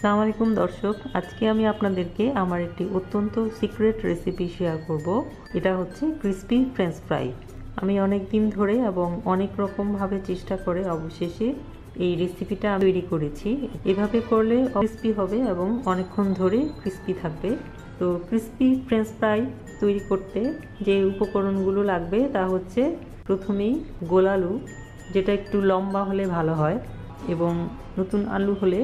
আসসালামু আলাইকুম দর্শক, আজকে আমি আপনাদেরকে আমার একটি অত্যন্ত সিক্রেট রেসিপি শেয়ার করব। এটা হচ্ছে ক্রিসপি ফ্রেঞ্চ ফ্রাই। আমি অনেক দিন ধরে এবং অনেক রকমভাবে চেষ্টা করে অবশেষে এই রেসিপিটা তৈরি করেছি। এভাবে করলে ক্রিসপি হবে এবং অনেকক্ষণ ধরে ক্রিসপি থাকবে। তো ক্রিসপি ফ্রেঞ্চ ফ্রাই তৈরি করতে যে উপকরণগুলো লাগবে তা হচ্ছে প্রথমেই গোল আলু, যেটা একটু লম্বা হলে ভালো হয়, এবং নতুন আলু হলে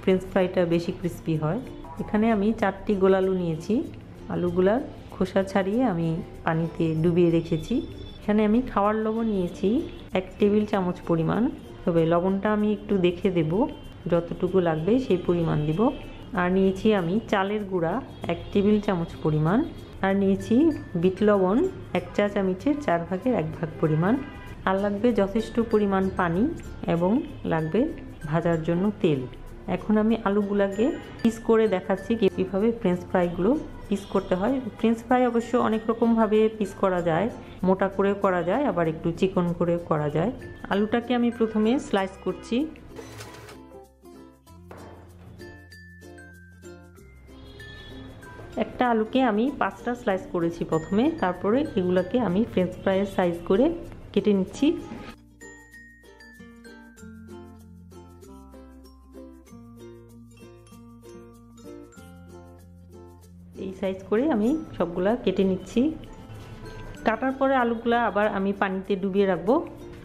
ফ্রেঞ্চ ফ্রাইটা বেশি ক্রিসপি হয়। এখানে আমি 4টি গোল আলু নিয়েছি। আলুগুলার খোসা ছাড়িয়ে আমি পানিতে ডুবিয়ে রেখেছি। এখানে আমি খাওয়ার লবণ নিয়েছি 1 টেবিল চামচ পরিমাণ, তবে লবণটা আমি একটু দেখে দেব, যতটুকু লাগবে সেই পরিমাণ দিব। আর নিয়েছি আমি চালের গুঁড়া 1 টেবিল চামচ পরিমাণ, আর নিয়েছি বিট লবণ 1 চা চামচের 4 ভাগের 1 ভাগ পরিমাণ। আর লাগবে যথেষ্ট পরিমাণ পানি এবং লাগবে ভাজার জন্য তেল। এখন আমি আলুগুলাকে পিস করে দেখাচ্ছি কীভাবে ফ্রেঞ্চ ফ্রাইগুলো পিস করতে হয়। ফ্রেঞ্চ ফ্রাই অবশ্য অনেক রকমভাবে পিস করা যায়, মোটা করেও করা যায়, আবার একটু চিকন করেও করা যায়। আলুটাকে আমি প্রথমে স্লাইস করছি। একটা আলুকে আমি 5টা স্লাইস করেছি প্রথমে, তারপরে এগুলোকে আমি ফ্রেঞ্চ ফ্রাইয়ের সাইজ করে কেটে নিচ্ছি। এই সাইজ করে আমি সবগুলা কেটে নিচ্ছি। কাটার পরে আলুগুলা আবার আমি পানিতে ডুবিয়ে রাখবো।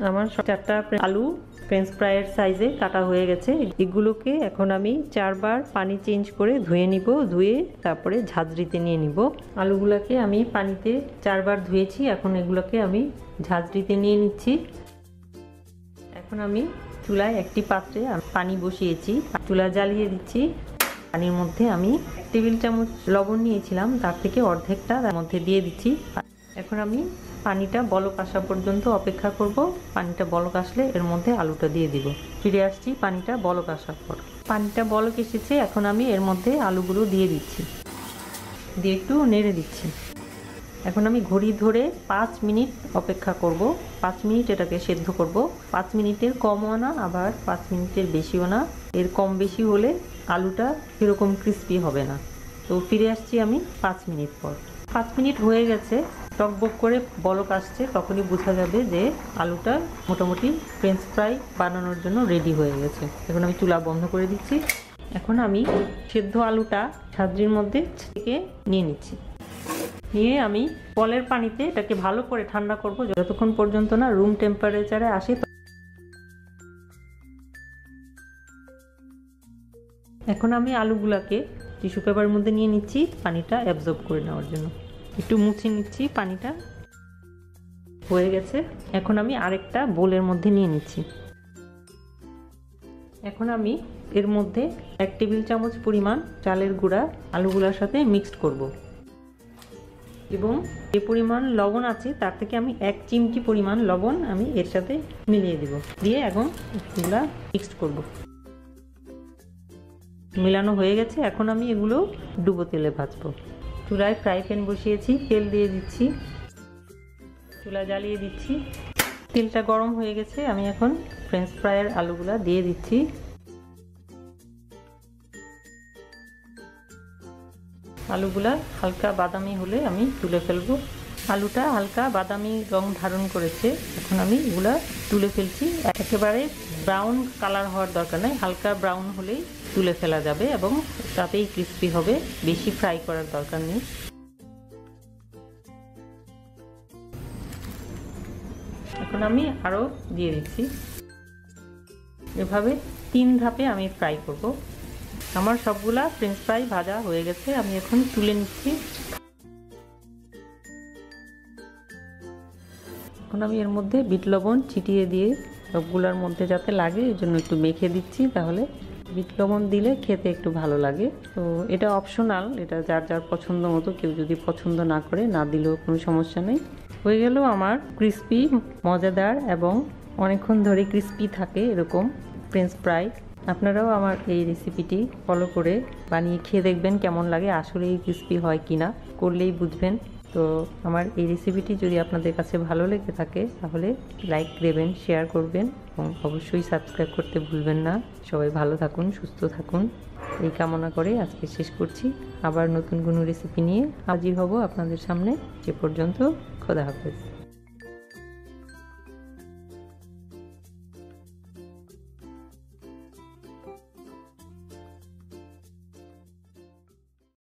আমার 4টা আলু ফ্রেঞ্চ ফ্রাইয়ের সাইজে কাটা হয়ে গেছে। এগুলোকে এখন আমি 4 বার পানি চেঞ্জ করে ধুয়ে নিব। ধুয়ে তারপরে ঝাঁঝরিতে নিয়ে নিব। আলুগুলাকে আমি পানিতে 4 বার ধুয়েছি, এখন এগুলোকে আমি ঝাঁঝরিতে নিয়ে নিচ্ছি। এখন আমি চুলায় একটি পাত্রে পানি বসিয়েছি, চুলা জ্বালিয়ে দিচ্ছি। পানির মধ্যে আমি 1 টেবিল চামচ লবণ নিয়েছিলাম, তার থেকে অর্ধেকটা তার মধ্যে দিয়ে দিচ্ছি। এখন আমি পানিটা বলক আসা পর্যন্ত অপেক্ষা করব। পানিটা বলক আসলে এর মধ্যে আলুটা দিয়ে দিব। ফিরে আসছি পানিটা বলক আসার পর। পানিটা বলক এসেছে, এখন আমি এর মধ্যে আলুগুলো দিয়ে দিচ্ছি, দিয়ে একটু নেড়ে দিচ্ছি। এখন আমি ঘড়ি ধরে 5 মিনিট অপেক্ষা করব। 5 মিনিট এটাকে সেদ্ধ করব। 5 মিনিটের কমও না, আবার 5 মিনিটের বেশিও না। এর কম বেশি হলে আলুটা এরকম ক্রিস্পি হবে না। তো ফিরে আসছি আমি 5 মিনিট পর। 5 মিনিট হয়ে গেছে, টকবক করে বলক আসছে, তখনই বোঝা যাবে যে আলুটা মোটামুটি ফ্রেঞ্চ ফ্রাই বানানোর জন্য রেডি হয়ে গেছে। এখন আমি চুলা বন্ধ করে দিচ্ছি। এখন আমি সেদ্ধ আলুটা ঝাঁঝরির মধ্যে থেকে নিয়ে নিচ্ছি। নিয়ে আমি কলের পানিতে এটাকে ভালো করে ঠান্ডা করব, যতক্ষণ পর্যন্ত না রুম টেম্পারেচারে আসে। এখন আমি আলুগুলাকে টিস্যু পেপারের মধ্যে নিয়ে নিচ্ছি, পানিটা অ্যাবজর্ব করে নেওয়ার জন্য। একটু মুছে নিচ্ছি, পানিটা হয়ে গেছে। এখন আমি আরেকটা বোলের মধ্যে নিয়ে নিচ্ছি। এখন আমি এর মধ্যে 1 টেবিল চামচ পরিমাণ চালের গুঁড়া আলুগুলার সাথে মিক্সড করব, এবং যে পরিমাণ লবণ আছে তার থেকে আমি 1 চিমটি পরিমাণ লবণ আমি এর সাথে মিলিয়ে দেব। দিয়ে এখন এগুলা মিক্সড করব। মেলানো হয়ে গেছে, এখন আমি এগুলো ডুবো তেলে ভাজবো। চুলায় ফ্রাই প্যান বসিয়েছি, তেল দিয়ে দিচ্ছি, চুলা জ্বালিয়ে দিচ্ছি। তেলটা গরম হয়ে গেছে, আমি এখন ফ্রেঞ্চ ফ্রাইয়ের আলুগুলা দিয়ে দিচ্ছি। আলুগুলা হালকা বাদামি হলে আমি তুলে ফেলবো। আলুটা হালকা বাদামি রং ধারণ করেছে, এখন আমি এগুলা তুলে ফেলছি। একেবারে ব্রাউন কালার হওয়ার দরকার নেই, হালকা ব্রাউন হলেই তুলে ফেলা যাবে এবং তাতেই ক্রিস্পি হবে, বেশি ফ্রাই করার দরকার নেই। এখন আমি আরও দিয়ে দিচ্ছি। এভাবে 3 ধাপে আমি ফ্রাই করব। আমার সবগুলা ফ্রেঞ্চ ফ্রাই ভাজা হয়ে গেছে, আমি এখন তুলে নিচ্ছি। এখন আমি এর মধ্যে বিট লবণ ছিটিয়ে দিয়ে সবগুলোর মধ্যে যাতে লাগে এই জন্য একটু মেখে দিচ্ছি, তাহলে বিট লবণ দিলে খেতে একটু ভালো লাগে। তো এটা অপশনাল, এটা যার যার পছন্দ মতো, কেউ যদি পছন্দ না করে না দিলেও কোনো সমস্যা নেই। হয়ে গেল আমার ক্রিস্পি, মজাদার এবং অনেকক্ষণ ধরে ক্রিস্পি থাকে এরকম ফ্রেঞ্চ ফ্রাই। আপনারাও আমার এই রেসিপিটি ফলো করে বানিয়ে খেয়ে দেখবেন কেমন লাগে, আসলেই ক্রিস্পি হয় কিনা, করলেই বুঝবেন। তো আমার এই রেসিপিটি যদি আপনাদের কাছে ভালো লেগে থাকে তাহলে লাইক দেবেন, শেয়ার করবেন এবং অবশ্যই সাবস্ক্রাইব করতে ভুলবেন না। সবাই ভালো থাকুন, সুস্থ থাকুন। এই কামনা করে আজকে শেষ করছি। আবার নতুন কোনো রেসিপি নিয়ে হাজির হব আপনাদের সামনে। সে পর্যন্ত খোদা হাফেজ।